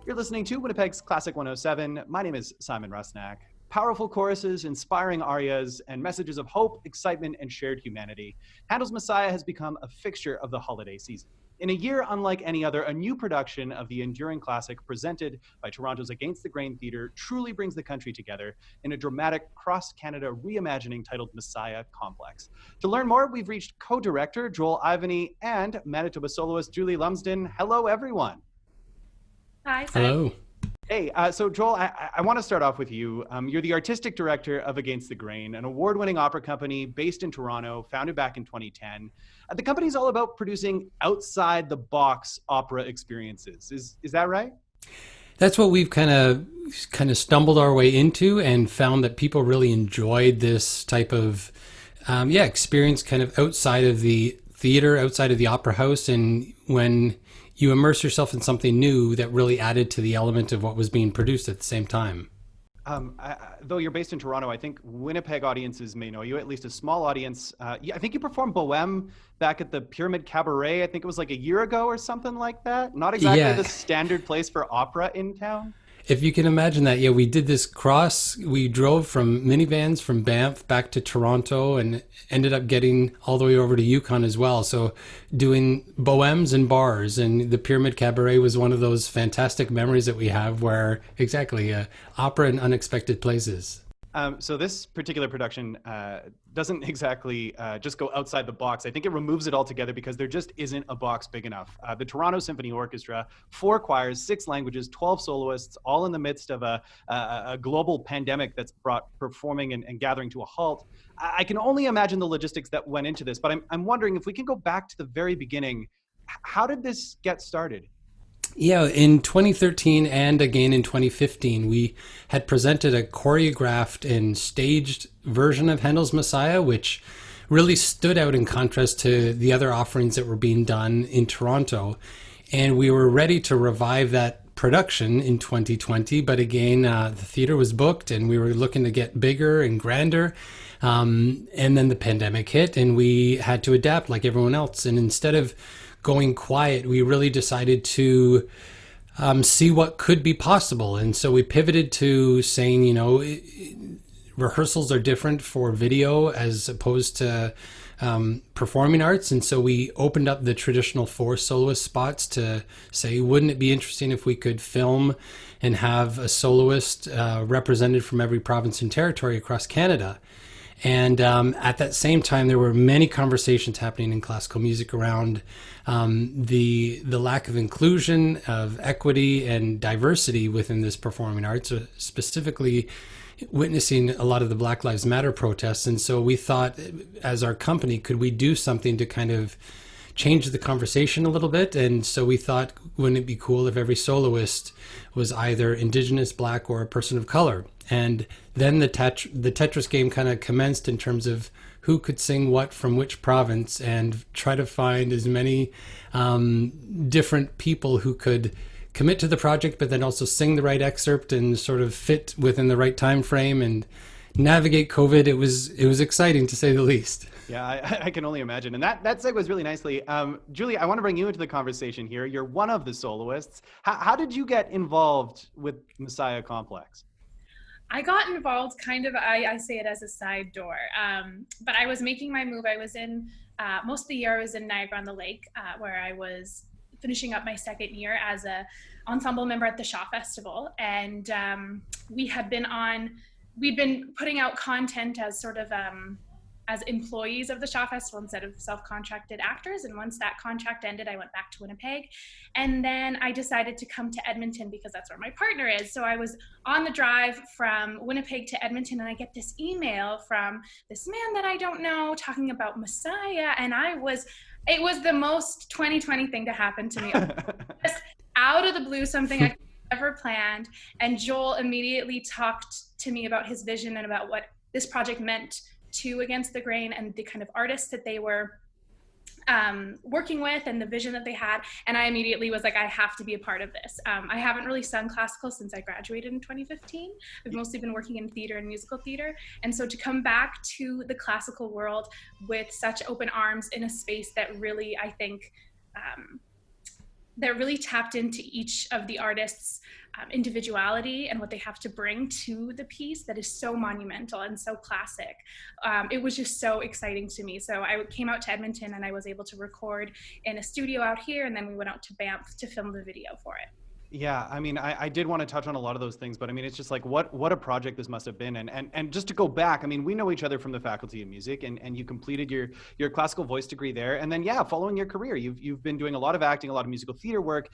You're listening to Winnipeg's Classic 107. My name is Simon Rusnak. Powerful choruses, inspiring arias, and messages of hope, excitement, and shared humanity. Handel's Messiah has become a fixture of the holiday season. In a year unlike any other, a new production of the enduring classic presented by Toronto's Against the Grain Theatre truly brings the country together in a dramatic cross-Canada reimagining titled Messiah Complex. To learn more, we've reached co-director Joel Ivany and Manitoba soloist Julie Lumsden. Hello, everyone. Hi, Hello. Hey, so Joel, I want to start off with you. You're the artistic director of Against the Grain, an award-winning opera company based in Toronto, founded back in 2010. The company's all about producing outside-the-box opera experiences. Is that right? That's what we've kind of stumbled our way into and found that people really enjoyed this type of experience kind of outside of the theater, outside of the opera house, and when you immerse yourself in something new that really added to the element of what was being produced at the same time. Though you're based in Toronto, I think Winnipeg audiences may know you, at least a small audience. I think you performed Bohème back at the Pyramid Cabaret. I think it was like a year ago or something like that. Not exactly the standard place for opera in town. If you can imagine that, we did this cross. We drove from minivans from Banff back to Toronto and ended up getting all the way over to Yukon as well. So doing bohèmes and bars, and the Pyramid Cabaret was one of those fantastic memories that we have where opera in unexpected places. So this particular production doesn't exactly just go outside the box. I think it removes it altogether because there just isn't a box big enough. The Toronto Symphony Orchestra, 4 choirs, 6 languages, 12 soloists, all in the midst of a global pandemic that's brought performing and gathering to a halt. I can only imagine the logistics that went into this, but I'm wondering if we can go back to the very beginning. How did this get started? Yeah, in 2013 and again in 2015, we had presented a choreographed and staged version of Handel's Messiah, which really stood out in contrast to the other offerings that were being done in Toronto. And we were ready to revive that production in 2020, but again, the theater was booked and we were looking to get bigger and grander. And then the pandemic hit and we had to adapt like everyone else. And instead of going quiet, we really decided to see what could be possible. And so we pivoted to saying, rehearsals are different for video as opposed to performing arts. And so we opened up the traditional 4 soloist spots to say, wouldn't it be interesting if we could film and have a soloist represented from every province and territory across Canada? And at that same time, there were many conversations happening in classical music around the lack of inclusion, of equity and diversity within this performing arts, specifically witnessing a lot of the Black Lives Matter protests. And so we thought, as our company, could we do something to kind of change the conversation a little bit? And so we thought, wouldn't it be cool if every soloist was either Indigenous, Black, or a person of color? And then the Tetris game kind of commenced in terms of who could sing what from which province, and try to find as many different people who could commit to the project, but then also sing the right excerpt and sort of fit within the right time frame and navigate COVID. It was exciting, to say the least. Yeah, I can only imagine. And that segues really nicely. Julie, I want to bring you into the conversation here. You're one of the soloists. How did you get involved with Messiah Complex? I got involved I say it as a side door, but I was making my move. I was in, most of the year I was in Niagara-on-the-Lake, where I was finishing up my second year as a ensemble member at the Shaw Festival. And we'd been putting out content as sort of, as employees of the Shaw Festival instead of self-contracted actors. And once that contract ended, I went back to Winnipeg. And then I decided to come to Edmonton because that's where my partner is. So I was on the drive from Winnipeg to Edmonton, and I get this email from this man that I don't know talking about Messiah. And it was the most 2020 thing to happen to me. Just out of the blue, something I never planned. And Joel immediately talked to me about his vision and about what this project meant to Against the Grain and the kind of artists that they were working with and the vision that they had. And I immediately was like, I have to be a part of this. I haven't really sung classical since I graduated in 2015. I've mostly been working in theater and musical theater. And so to come back to the classical world with such open arms in a space that really, I think, that really tapped into each of the artists' individuality and what they have to bring to the piece that is so monumental and so classic. It was just so exciting to me. So I came out to Edmonton and I was able to record in a studio out here, and then we went out to Banff to film the video for it. Yeah, I mean, I did want to touch on a lot of those things, but I mean, it's just like what a project this must have been. And just to go back, I mean, we know each other from the Faculty of Music, and you completed your classical voice degree there. And then, yeah, following your career, you've been doing a lot of acting, a lot of musical theater work.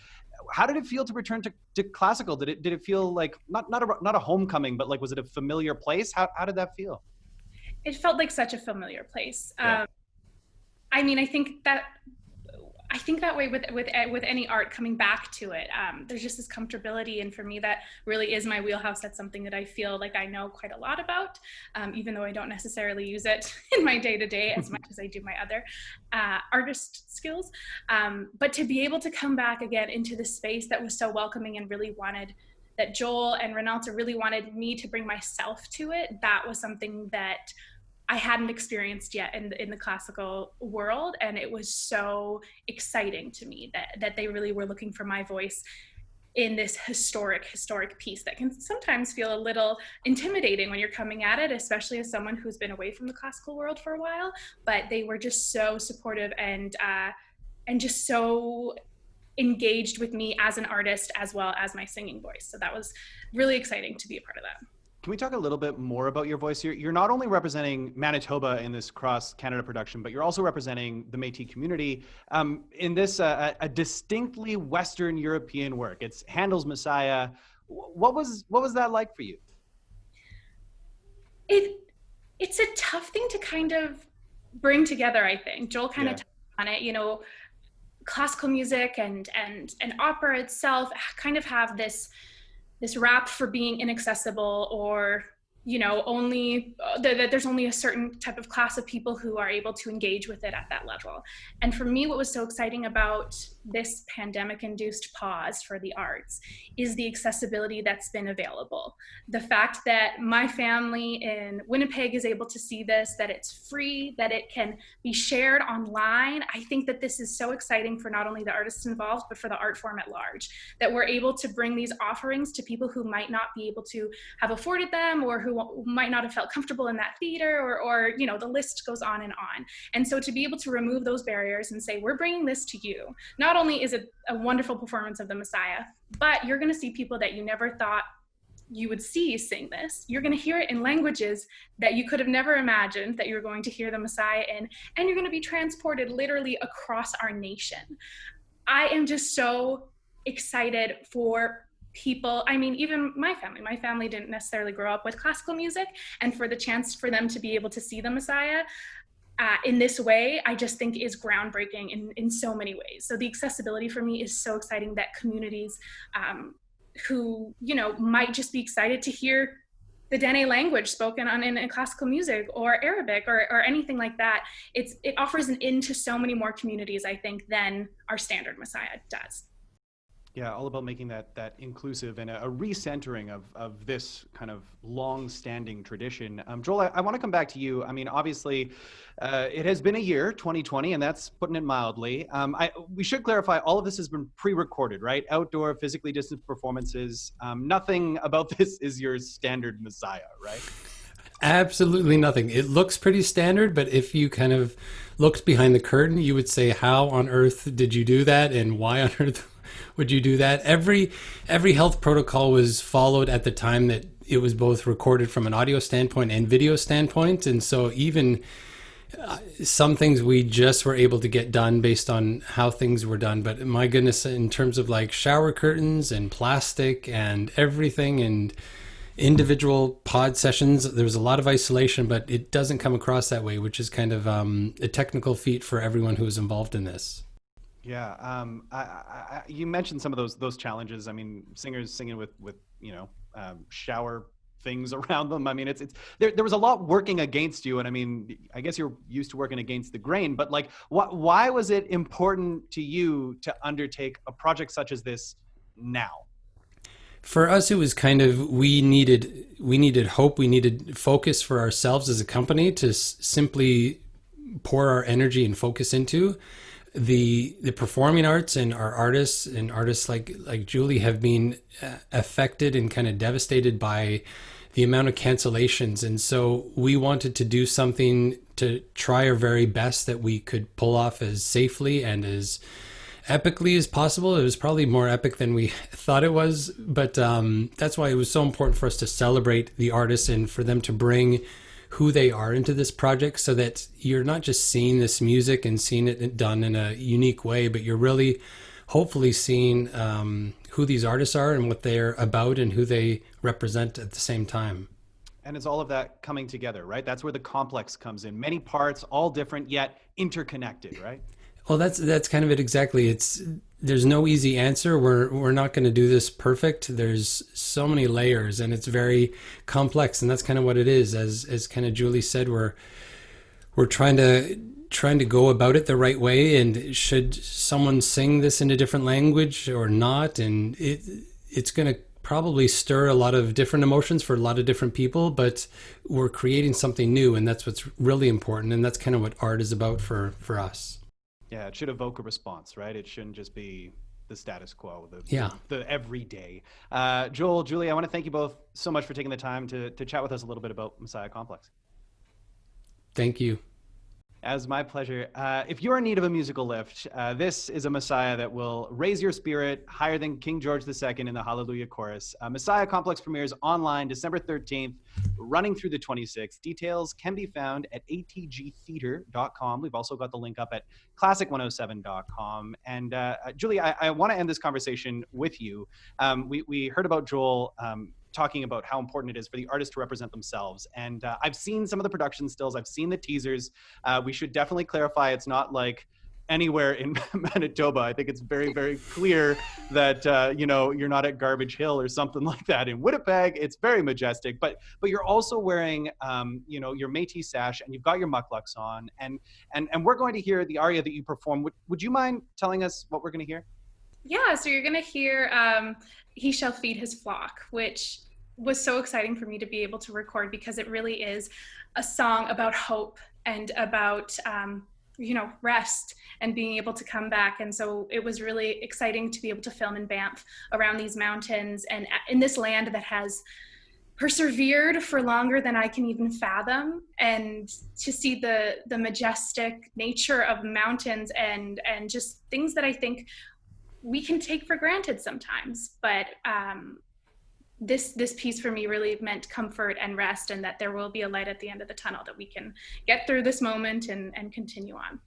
How did it feel to return to classical? Did it feel like not a homecoming, but like, was it a familiar place? How did that feel? It felt like such a familiar place. Yeah. I mean, I think that way with any art, coming back to it, there's just this comfortability, and for me that really is my wheelhouse. That's something that I feel like I know quite a lot about, even though I don't necessarily use it in my day-to-day as much as I do my other artist skills. But to be able to come back again into the space that was so welcoming and really wanted, that Joel and Renata really wanted me to bring myself to it, that was something that I hadn't experienced yet in the classical world. And it was so exciting to me that they really were looking for my voice in this historic piece that can sometimes feel a little intimidating when you're coming at it, especially as someone who's been away from the classical world for a while. But they were just so supportive and just so engaged with me as an artist as well as my singing voice. So that was really exciting to be a part of that. Can we talk a little bit more about your voice here? You're not only representing Manitoba in this cross-Canada production, but you're also representing the Métis community in this a distinctly Western European work. It's Handel's Messiah. What was that like for you? It's a tough thing to kind of bring together, I think. Joel kind of touched on it, classical music and opera itself kind of have this rap for being inaccessible, or only that there's only a certain type of class of people who are able to engage with it at that level. And for me, what was so exciting about this pandemic-induced pause for the arts is the accessibility that's been available. The fact that my family in Winnipeg is able to see this, that it's free, that it can be shared online. I think that this is so exciting for not only the artists involved, but for the art form at large, that we're able to bring these offerings to people who might not be able to have afforded them, or who might not have felt comfortable in that theater, or the list goes on and on. And so to be able to remove those barriers and say, we're bringing this to you, not only is it a wonderful performance of the Messiah, but you're going to see people that you never thought you would see sing this. You're going to hear it in languages that you could have never imagined that you were going to hear the Messiah in, and you're going to be transported literally across our nation. I am just so excited for people. I mean, even my family didn't necessarily grow up with classical music, and for the chance for them to be able to see the Messiah in this way, I just think is groundbreaking in so many ways. So the accessibility for me is so exciting, that communities who, might just be excited to hear the Dene language spoken in classical music, or Arabic, or anything like that. It offers an in to so many more communities, I think, than our standard Messiah does. Yeah, all about making that inclusive and a recentering of this kind of long-standing tradition. Joel, I want to come back to you. I mean, obviously, it has been a year, 2020, and that's putting it mildly. We should clarify, all of this has been pre-recorded, right? Outdoor, physically distant performances. Nothing about this is your standard Messiah, right? Absolutely nothing. It looks pretty standard, but if you kind of looked behind the curtain, you would say, how on earth did you do that? And why on earth would you do that? Every health protocol was followed at the time that it was both recorded from an audio standpoint and video standpoint. And so even some things we just were able to get done based on how things were done. But my goodness, in terms of like shower curtains and plastic and everything and individual pod sessions, there was a lot of isolation, but it doesn't come across that way, which is kind of a technical feat for everyone who is involved in this. Yeah, you mentioned some of those challenges. I mean, singers singing with shower things around them. I mean, there was a lot working against you, and I mean, I guess you're used to working against the grain. But like, why was it important to you to undertake a project such as this now? For us, it was kind of, we needed hope, we needed focus for ourselves as a company to simply pour our energy and focus into. the performing arts and our artists like Julie have been affected and kind of devastated by the amount of cancellations. And so we wanted to do something to try our very best that we could pull off as safely and as epically as possible. It was probably more epic than we thought it was, but that's why it was so important for us to celebrate the artists and for them to bring who they are into this project, so that you're not just seeing this music and seeing it done in a unique way, but you're really hopefully seeing who these artists are and what they're about and who they represent at the same time. And it's all of that coming together, right? That's where the complex comes in. Many parts, all different, yet interconnected, right? Well, that's kind of it exactly. There's no easy answer. We're not going to do this perfect. There's so many layers, and it's very complex, and that's kind of what it is. As kind of Julie said, we're trying to go about it the right way. And should someone sing this in a different language or not? And it's going to probably stir a lot of different emotions for a lot of different people, but we're creating something new, and that's what's really important. And that's kind of what art is about for us. Yeah, it should evoke a response, right? It shouldn't just be the status quo, the everyday. Joel, Julie, I want to thank you both so much for taking the time to chat with us a little bit about Messiah Complex. Thank you. As my pleasure. If you're in need of a musical lift, this is a Messiah that will raise your spirit higher than King George II in the Hallelujah Chorus. Messiah Complex premieres online December 13th, running through the 26th. Details can be found at atgtheater.com. We've also got the link up at classic107.com. And Julie, I want to end this conversation with you. We heard about Joel talking about how important it is for the artists to represent themselves. And I've seen some of the production stills, I've seen the teasers. We should definitely clarify it's not like anywhere in Manitoba. I think it's very, very clear that, you're not at Garbage Hill or something like that. In Winnipeg, it's very majestic, but you're also wearing, your Métis sash, and you've got your mucklucks on, and we're going to hear the aria that you perform. Would you mind telling us what we're going to hear? Yeah, so you're going to hear He Shall Feed His Flock, which was so exciting for me to be able to record, because it really is a song about hope and about, rest and being able to come back. And so it was really exciting to be able to film in Banff around these mountains and in this land that has persevered for longer than I can even fathom, and to see the majestic nature of mountains and just things that I think we can take for granted sometimes. But this piece for me really meant comfort and rest, and that there will be a light at the end of the tunnel, that we can get through this moment and continue on.